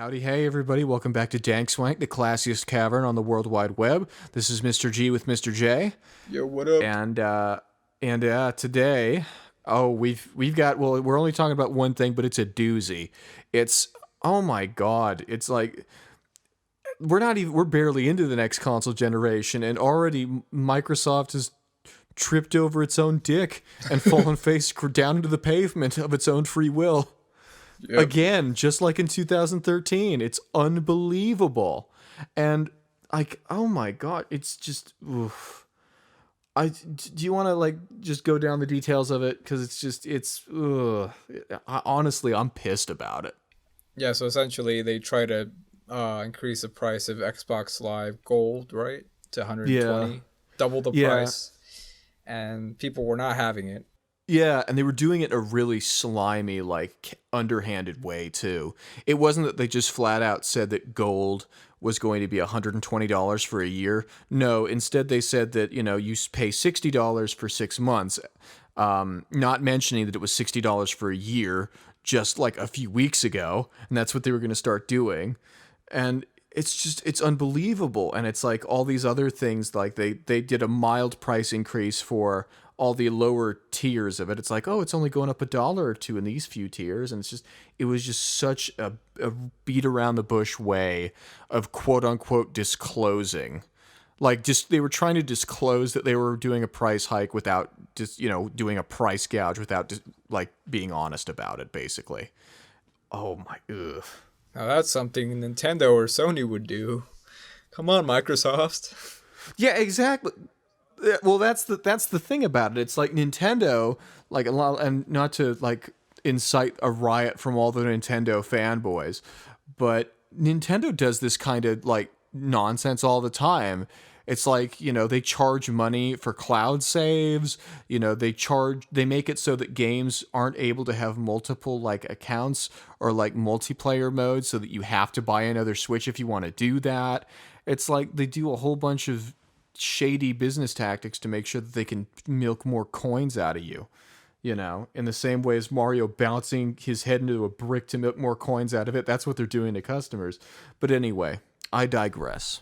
Howdy, hey, everybody. Welcome back to Dank Swank, the classiest cavern on the World Wide Web. This is Mr. G with Mr. J. Yo, what up? And today, we've got, well, we're only talking about one thing, but it's a doozy. It's, oh my God. It's like, we're barely into the next console generation, and already Microsoft has tripped over its own dick and fallen face down into the pavement of its own free will. Yep. Again, just like in 2013. It's unbelievable. And like, oh my God, it's just, oof. Do you want to like just go down the details of it? Because honestly, I'm pissed about it. Yeah, so essentially they try to increase the price of Xbox Live Gold, right? To 120, Yeah. double the Yeah. price. And people were not having it. Yeah, and they were doing it in a really slimy, like, underhanded way, too. It wasn't that they just flat out said that gold was going to be $120 for a year. No, instead they said that, you pay $60 for 6 months, not mentioning that it was $60 for a year just like a few weeks ago, and that's what they were going to start doing. And it's unbelievable. And it's like all these other things, like they did a mild price increase for all the lower tiers of it. It's like, oh, it's only going up $1 or $2 in these few tiers. And it was just such a beat around the bush way of quote unquote disclosing. Like, just they were trying to disclose that they were doing a price hike without just, doing a price gouge without just, like, being honest about it, basically. Oh my, ugh. Now that's something Nintendo or Sony would do. Come on, Microsoft. Yeah, exactly. Well, that's the thing about it. It's like Nintendo, like a lot, and not to like incite a riot from all the Nintendo fanboys, but Nintendo does this kind of like nonsense all the time. It's like, they charge money for cloud saves. They make it so that games aren't able to have multiple like accounts or like multiplayer modes, so that you have to buy another Switch if you want to do that. It's like they do a whole bunch of shady business tactics to make sure that they can milk more coins out of you, in the same way as Mario bouncing his head into a brick to milk more coins out of it. That's what they're doing to customers. But anyway, I digress.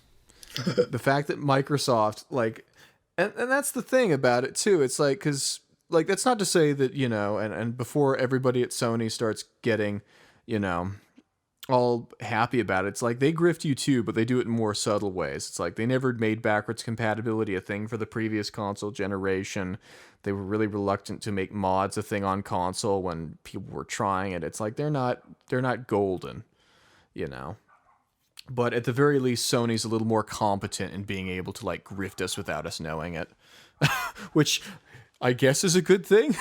The fact that Microsoft, like, and that's the thing about it too. It's like, because like, that's not to say that, and before everybody at Sony starts getting, all happy about it, it's like they grift you too, but they do it in more subtle ways. It's like they never made backwards compatibility a thing for the previous console generation. They were really reluctant to make mods a thing on console when people were trying it. It's like they're not golden, But at the very least, Sony's a little more competent in being able to like grift us without us knowing it, which I guess is a good thing.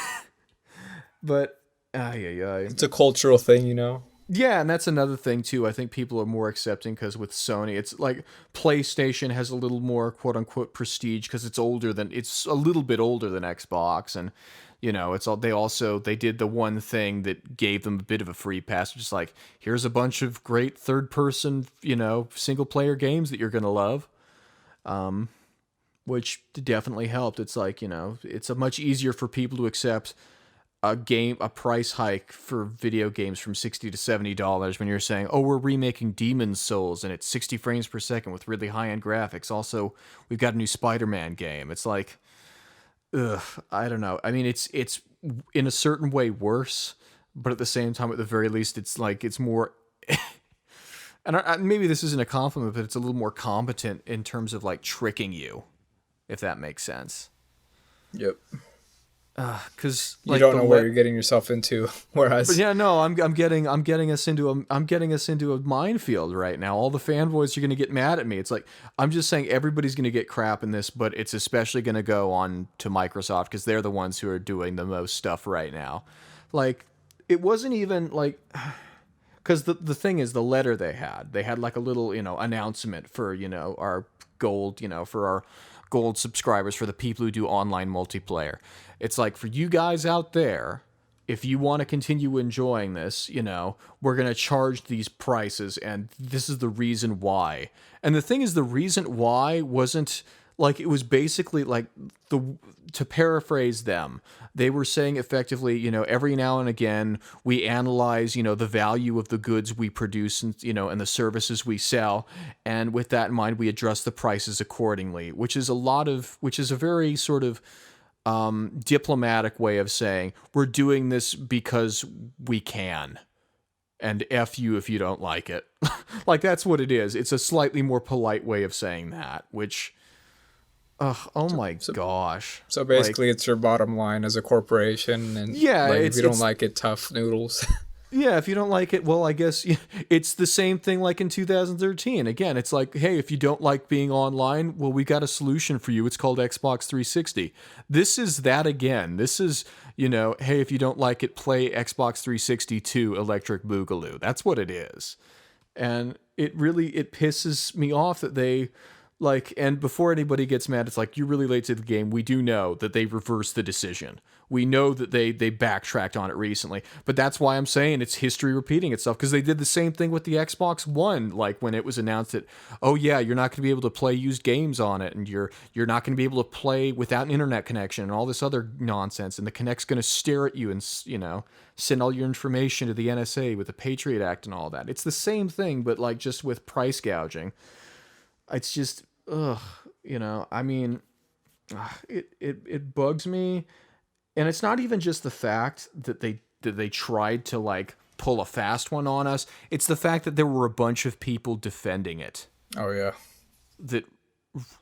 But It's a cultural thing. Yeah, and that's another thing too. I think people are more accepting because with Sony, it's like PlayStation has a little more quote unquote prestige because it's a little bit older than Xbox, and they did the one thing that gave them a bit of a free pass, just like, here's a bunch of great third person, single player games that you're gonna love, which definitely helped. It's like, it's a much easier for people to accept a price hike for video games from $60 to $70 when you're saying, oh, we're remaking Demon's Souls and it's 60 frames per second with really high-end graphics. Also, we've got a new Spider-Man game. It's like, ugh, I don't know. I mean, it's in a certain way worse, but at the same time, at the very least, it's like, it's more, and maybe this isn't a compliment, but it's a little more competent in terms of like tricking you, if that makes sense. Yep. Because you don't know where you're getting yourself into. Whereas, but yeah, no, I'm getting us into a minefield right now. All the fanboys are going to get mad at me. It's like, I'm just saying everybody's going to get crap in this, but it's especially going to go on to Microsoft because they're the ones who are doing the most stuff right now. Like, it wasn't even like, because the thing is, the letter they had like a little announcement for our gold for our gold subscribers, for the people who do online multiplayer. It's like, for you guys out there, if you want to continue enjoying this, we're going to charge these prices, and this is the reason why. And the thing is, the reason why wasn't like it was basically like the to paraphrase them, they were saying effectively, every now and again we analyze, the value of the goods we produce and and the services we sell, and with that in mind we adjust the prices accordingly, which is a very sort of diplomatic way of saying we're doing this because we can, and F you if you don't like it. Like, that's what it is. It's a slightly more polite way of saying that, which, oh So, my so, gosh. so Like, basically, it's your bottom line as a corporation, and yeah, like if it's, you don't it's, like it, tough noodles. yeah, if you don't like it, well, I guess it's the same thing like in 2013. Again, it's like, hey, if you don't like being online, well, we got a solution for you. It's called Xbox 360. This is that again. This is, hey, if you don't like it, play Xbox 360 2 Electric Boogaloo. That's what it is. And it pisses me off that they like, and before anybody gets mad, it's like, you're really late to the game. We do know that they reversed the decision. We know that they backtracked on it recently, but that's why I'm saying it's history repeating itself, because they did the same thing with the Xbox One. Like, when it was announced that, oh yeah, you're not going to be able to play used games on it, and you're not going to be able to play without an internet connection and all this other nonsense, and the Kinect's going to stare at you and send all your information to the NSA with the Patriot Act and all that. It's the same thing, but like just with price gouging. It's just, ugh, I mean, it bugs me. And it's not even just the fact that they tried to like pull a fast one on us. It's the fact that there were a bunch of people defending it. Oh yeah. That,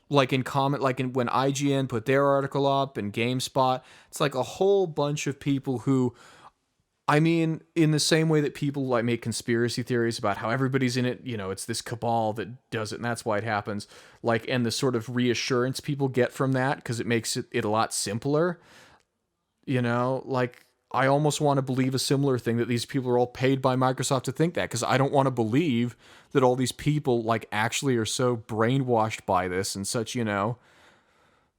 like, in comment, like when IGN put their article up and GameSpot, it's like a whole bunch of people who, I mean, in the same way that people like make conspiracy theories about how everybody's in it, it's this cabal that does it and that's why it happens. Like, and the sort of reassurance people get from that, because it makes it a lot simpler. Like, I almost want to believe a similar thing, that these people are all paid by Microsoft to think that, because I don't want to believe that all these people like actually are so brainwashed by this and such,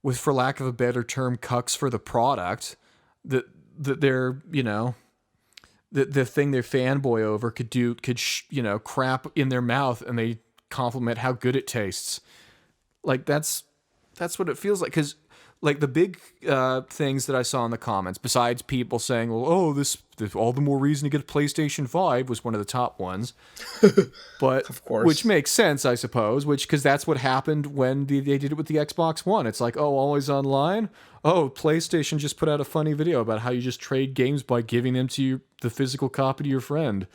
with, for lack of a better term, cucks for the product, that they're, the thing they're fanboy over could crap in their mouth and they compliment how good it tastes. Like, that's what it feels like. Because like the big things that I saw in the comments, besides people saying, well, oh, this all the more reason to get a PlayStation 5, was one of the top ones. But Of course. which makes sense, I suppose, because that's what happened when they did it with the Xbox One. It's like, oh, always online. Oh, PlayStation just put out a funny video about how you just trade games by giving them to the physical copy to your friend.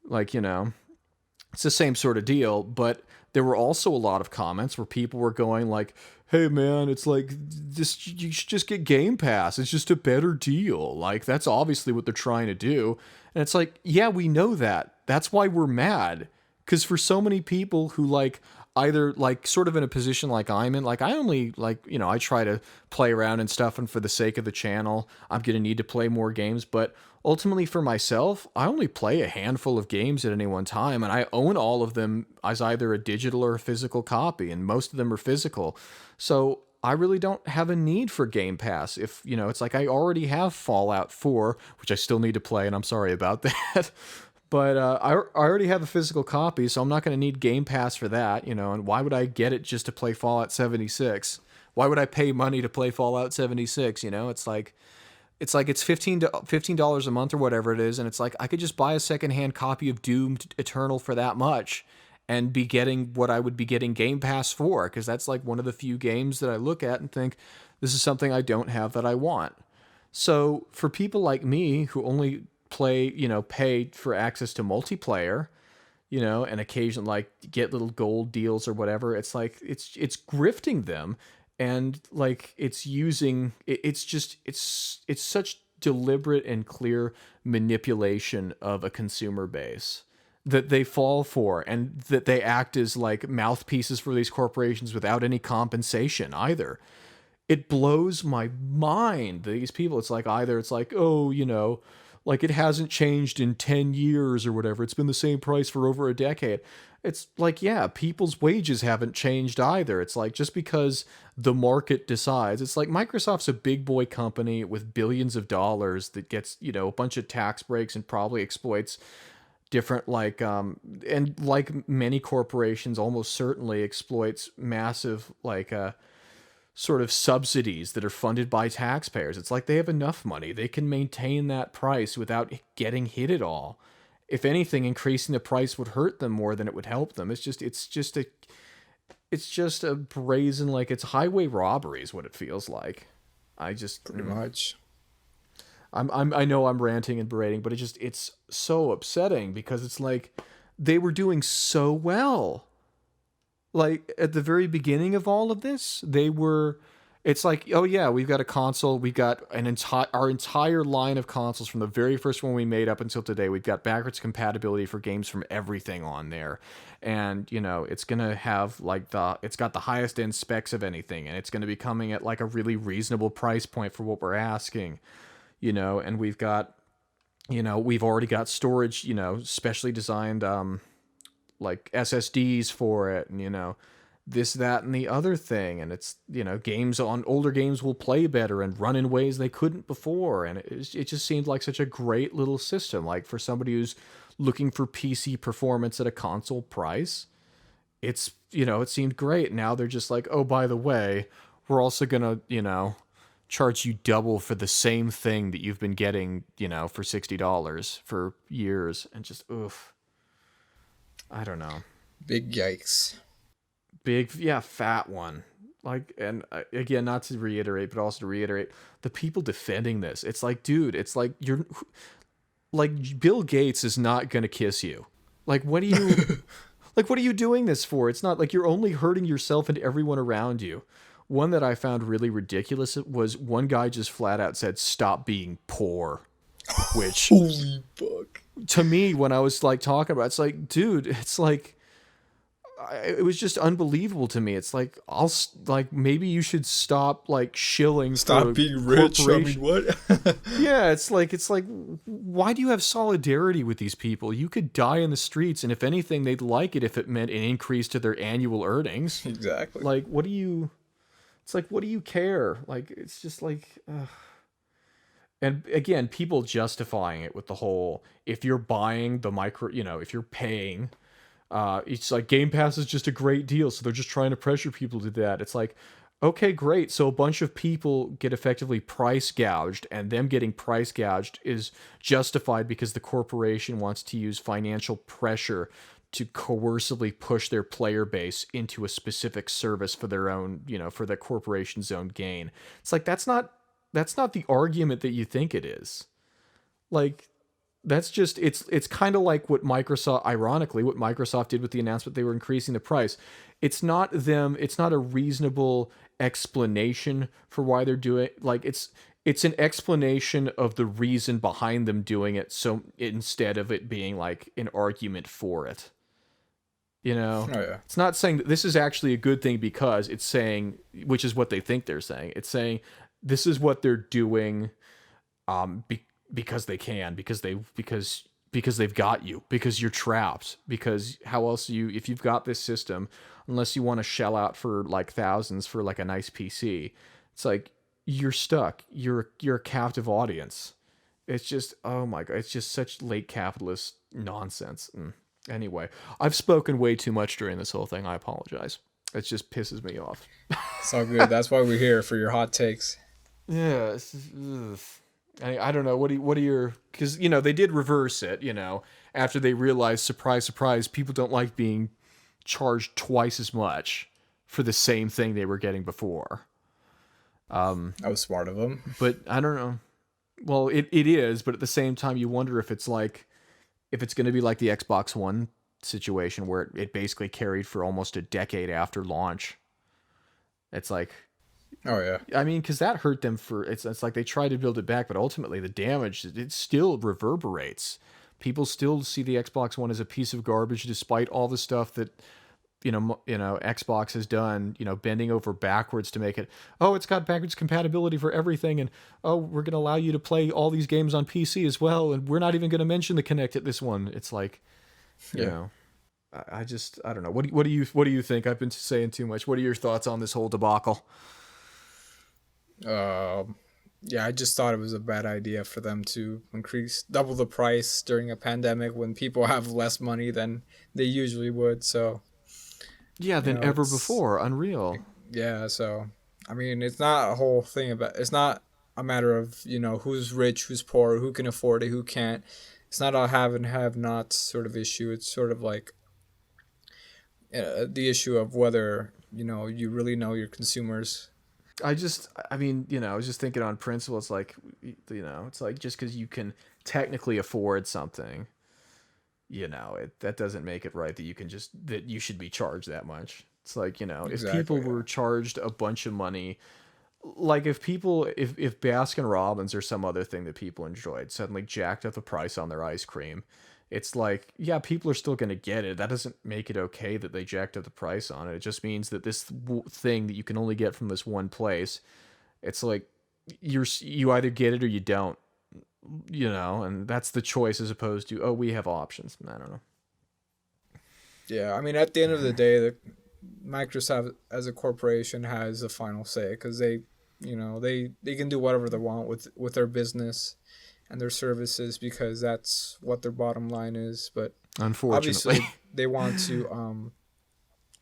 Like, it's the same sort of deal. But there were also a lot of comments where people were going like, hey man, it's like, you should just get Game Pass. It's just a better deal. Like, that's obviously what they're trying to do. And it's like, yeah, we know that. That's why we're mad. Because for so many people who like either like sort of in a position like I'm in, like I only like, I try to play around and stuff, and for the sake of the channel, I'm going to need to play more games. But ultimately for myself, I only play a handful of games at any one time, and I own all of them as either a digital or a physical copy, and most of them are physical. So I really don't have a need for Game Pass. If, it's like I already have Fallout 4, which I still need to play, and I'm sorry about that. But I already have a physical copy, so I'm not going to need Game Pass for that, and why would I get it just to play Fallout 76? Why would I pay money to play Fallout 76? It's like it's $15 a month or whatever it is, and it's like I could just buy a secondhand copy of Doom Eternal for that much and be getting what I would be getting Game Pass for, because that's like one of the few games that I look at and think, this is something I don't have that I want. So for people like me who only play, pay for access to multiplayer, and occasionally like get little gold deals or whatever, it's like it's grifting them, and like it's such deliberate and clear manipulation of a consumer base that they fall for, and that they act as like mouthpieces for these corporations without any compensation either. It blows my mind, these people. It's like, either it's like, oh, like it hasn't changed in 10 years or whatever. It's been the same price for over a decade. It's like, yeah, people's wages haven't changed either. It's like, just because the market decides, it's like Microsoft's a big boy company with billions of dollars that gets, a bunch of tax breaks and probably exploits different and like many corporations almost certainly exploits massive sort of subsidies that are funded by taxpayers. It's like they have enough money. They can maintain that price without getting hit at all. If anything, increasing the price would hurt them more than it would help them. It's just a brazen, like, it's highway robbery is what it feels like. I just Pretty much. I know I'm ranting and berating, but it's so upsetting because it's like they were doing so well. Like at the very beginning of all of this, it's like, oh yeah, we've got a console, we got our entire line of consoles from the very first one we made up until today. We've got backwards compatibility for games from everything on there. And, it's going to have it's got the highest end specs of anything, and it's going to be coming at like a really reasonable price point for what we're asking. And we've already got storage, specially designed like SSDs for it, and this, that, and the other thing. And it's, older games will play better and run in ways they couldn't before. And it just seemed like such a great little system. Like for somebody who's looking for PC performance at a console price, it seemed great. Now they're just like, oh, by the way, we're also gonna, charge you double for the same thing that you've been getting, for $60 for years. And just, oof. I don't know. Big yikes. Big, yeah, fat one. Like, and again, not to reiterate, but also to reiterate, the people defending this, it's like, dude, it's like like Bill Gates is not gonna kiss you. Like, what are you, like, what are you doing this for? It's not like you're only hurting yourself and everyone around you. One that I found really ridiculous was one guy just flat out said, "Stop being poor," which Holy fuck. To me, when I was like talking about it, it's like, dude, it's like, it was just unbelievable to me. It's like, maybe you should stop like shilling. Stop being rich. I mean, what? Yeah, it's like, why do you have solidarity with these people? You could die in the streets, and if anything, they'd like it if it meant an increase to their annual earnings. Exactly. Like, what do you care? Like, it's just like, ugh. And again, people justifying it with the whole, if you're buying the if you're paying, it's like Game Pass is just a great deal, so they're just trying to pressure people to that. It's like, okay, great. So a bunch of people get effectively price gouged, and them getting price gouged is justified because the corporation wants to use financial pressure to coercively push their player base into a specific service for their own, for the corporation's own gain. It's like, that's not the argument that you think it is. Like, that's just, it's kind of like what Microsoft did with the announcement they were increasing the price. It's not a reasonable explanation for why they're doing, like, it's an explanation of the reason behind them doing it, so instead of it being like an argument for it. Oh, yeah. It's not saying that this is actually a good thing, because it's saying, which is what they think they're saying. It's saying this is what they're doing, because they can, because they've got you, because you're trapped, because how else if you've got this system, unless you want to shell out for like thousands for like a nice PC, it's like you're stuck. You're a captive audience. It's just, oh my god, it's just such late capitalist nonsense. Anyway, I've spoken way too much during this whole thing. I apologize. It just pisses me off. It's all good. That's why we're here, for your hot takes. Yeah, I don't know. What are your? Because they did reverse it. After they realized, surprise, surprise, people don't like being charged twice as much for the same thing they were getting before. That was smart of them. But I don't know. Well, it is, but at the same time, you wonder if it's going to be like the Xbox One situation, where it basically carried for almost a decade after launch. It's like, oh yeah, I mean, because that hurt them it's like they tried to build it back, but ultimately the damage, it still reverberates. People still see the Xbox One as a piece of garbage, despite all the stuff that Xbox has done, bending over backwards to make it, oh, it's got backwards compatibility for everything, and oh, we're going to allow you to play all these games on PC as well, and we're not even going to mention the Kinect at this one. It's like, I don't know. What do you think? I've been saying too much. What are your thoughts on this whole debacle? Yeah, I just thought it was a bad idea for them to double the price during a pandemic when people have less money than they usually would. So yeah, than ever before. Unreal. Yeah, so I mean, it's not a whole thing about. It's not a matter of who's rich, who's poor, who can afford it, who can't. It's not a have and have nots sort of issue. It's sort of like the issue of whether you really know your consumers. I mean, I was just thinking on principle. It's like, it's like just because you can technically afford something, that doesn't make it right that that you should be charged that much. It's like, if people Exactly. were charged a bunch of money, like if Baskin Robbins or some other thing that people enjoyed suddenly jacked up the price on their ice cream, it's like, yeah, people are still going to get it. That doesn't make it okay that they jacked up the price on it. It just means that this thing that you can only get from this one place, it's like you either get it or you don't, and that's the choice as opposed to, oh, we have options. I don't know. Yeah, I mean, at the end of the day, Microsoft as a corporation has the final say because they can do whatever they want with their business and their services because that's what their bottom line is. But Unfortunately. obviously, they want to.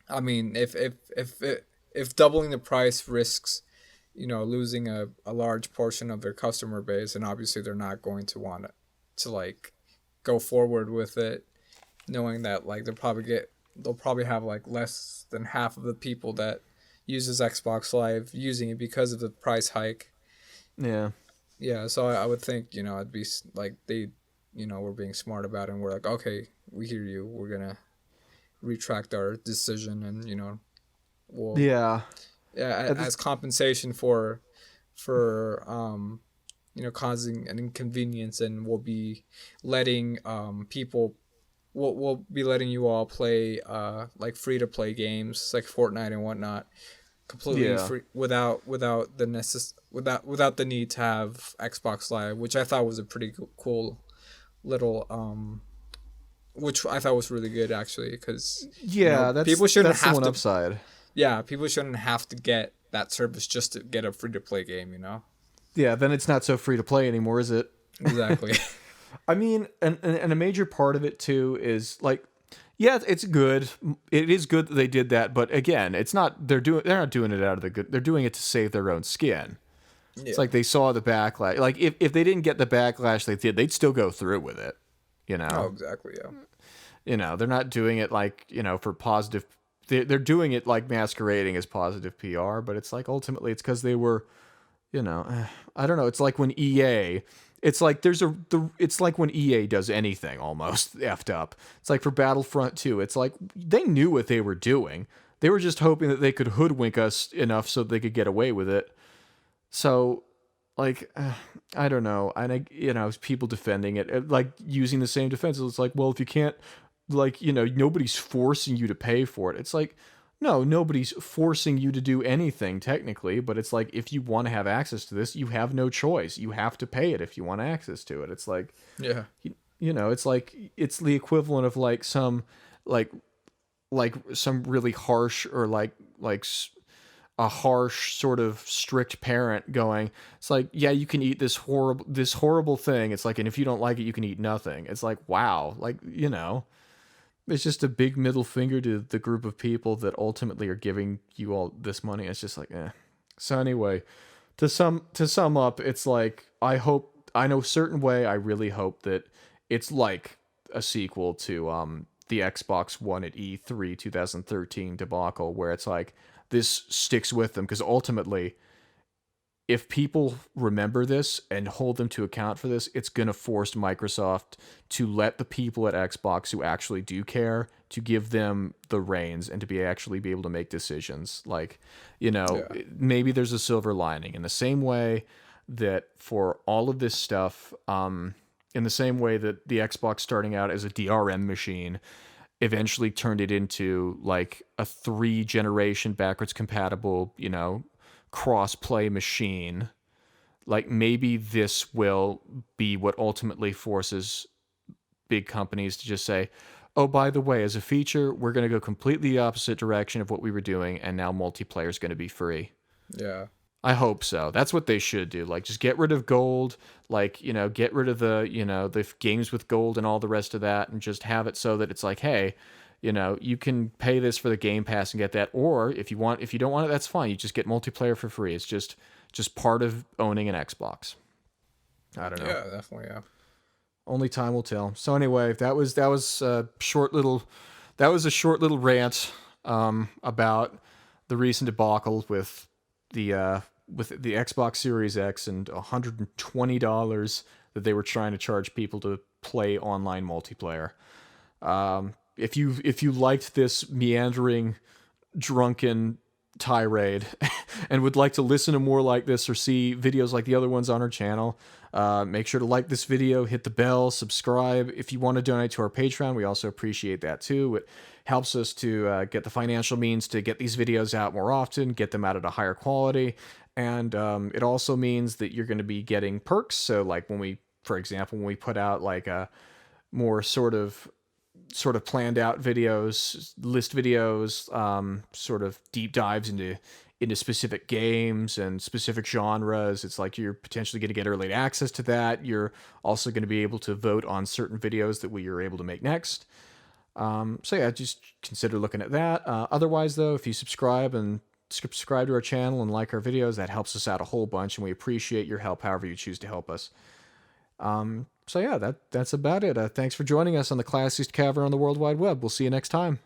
I mean, if doubling the price risks, losing a large portion of their customer base, and obviously they're not going to want to like go forward with it, knowing that like they'll probably have like less than half of the people that uses Xbox Live using it because of the price hike. Yeah. Yeah, so I would think it'd be like they, we're being smart about it, and we're like, okay, we hear you. We're gonna retract our decision, and we'll Yeah. yeah At as this, compensation for causing an inconvenience, and we'll be letting people we'll be letting you all play like free to play games like Fortnite and whatnot completely yeah. free without the need to have Xbox Live, which I thought was a pretty cool little which I thought was really good actually because Yeah, people shouldn't that's the have one to upside. yeah people shouldn't have to get that service just to get a free to play game. Yeah, then it's not so free to play anymore, is it? Exactly. I mean, and a major part of it too is like, yeah, it's good. It is good that they did that, but again, it's not. They're not doing it out of the good. They're doing it to save their own skin. It's Yeah. like they saw the backlash. Like if they didn't get the backlash they did, they'd still go through with it. You Oh, know, exactly. Yeah. they're not doing it like for positive. They're doing it like masquerading as positive PR, but it's like ultimately it's because they were, I don't know. It's like when EA. It's like it's like when EA does anything almost effed up. It's like for Battlefront 2. It's like they knew what they were doing. They were just hoping that they could hoodwink us enough so they could get away with it. So, like, I don't know. And people defending it, like using the same defenses. It's like, well, if you can't, like, nobody's forcing you to pay for it. It's like, no, nobody's forcing you to do anything technically, but it's like if you want to have access to this, you have no choice. You have to pay it if you want access to it. It's like, Yeah. it's like it's the equivalent of like some like some really harsh or a harsh sort of strict parent going, it's like, yeah, you can eat this horrible thing. It's like, and if you don't like it, you can eat nothing. It's like, wow, like, it's just a big middle finger to the group of people that ultimately are giving you all this money. It's just like, eh. So anyway, to sum up, it's like I know certain way. I really hope that it's like a sequel to the Xbox One at E3 2013 debacle, where it's like this sticks with them because ultimately, if people remember this and hold them to account for this, it's going to force Microsoft to let the people at Xbox who actually do care to give them the reins and to actually be able to make decisions. Like, Yeah. maybe there's a silver lining in the same way that for all of this stuff, in the same way that the Xbox starting out as a DRM machine eventually turned it into like a 3-generation backwards compatible, cross-play machine. Like maybe this will be what ultimately forces big companies to just say, oh, by the way, as a feature, we're going to go completely the opposite direction of what we were doing, and now multiplayer is going to be free. Yeah. I hope so. That's what they should do. Like, just get rid of gold. Like, get rid of the games with gold and all the rest of that, and just have it so that it's like, hey, You know, you can pay this for the Game Pass and get that, or if you don't want it, that's fine. You just get multiplayer for free. It's just part of owning an Xbox. I don't know. Yeah, definitely. Yeah. Only time will tell. So anyway, that was a short little rant about the recent debacle with the Xbox Series X and $120 that they were trying to charge people to play online multiplayer. If you liked this meandering, drunken tirade and would like to listen to more like this or see videos like the other ones on our channel, make sure to like this video, hit the bell, subscribe. If you want to donate to our Patreon, we also appreciate that too. It helps us to get the financial means to get these videos out more often, get them out at a higher quality, and it also means that you're going to be getting perks. So like for example, when we put out like a more sort of planned out videos, list videos, sort of deep dives into specific games and specific genres. It's like you're potentially going to get early access to that. You're also going to be able to vote on certain videos that we are able to make next. So yeah, just consider looking at that. Otherwise, though, if you subscribe to our channel and like our videos, that helps us out a whole bunch, and we appreciate your help however you choose to help us. So yeah, that's about it. Thanks for joining us on the classiest cavern on the World Wide Web. We'll see you next time.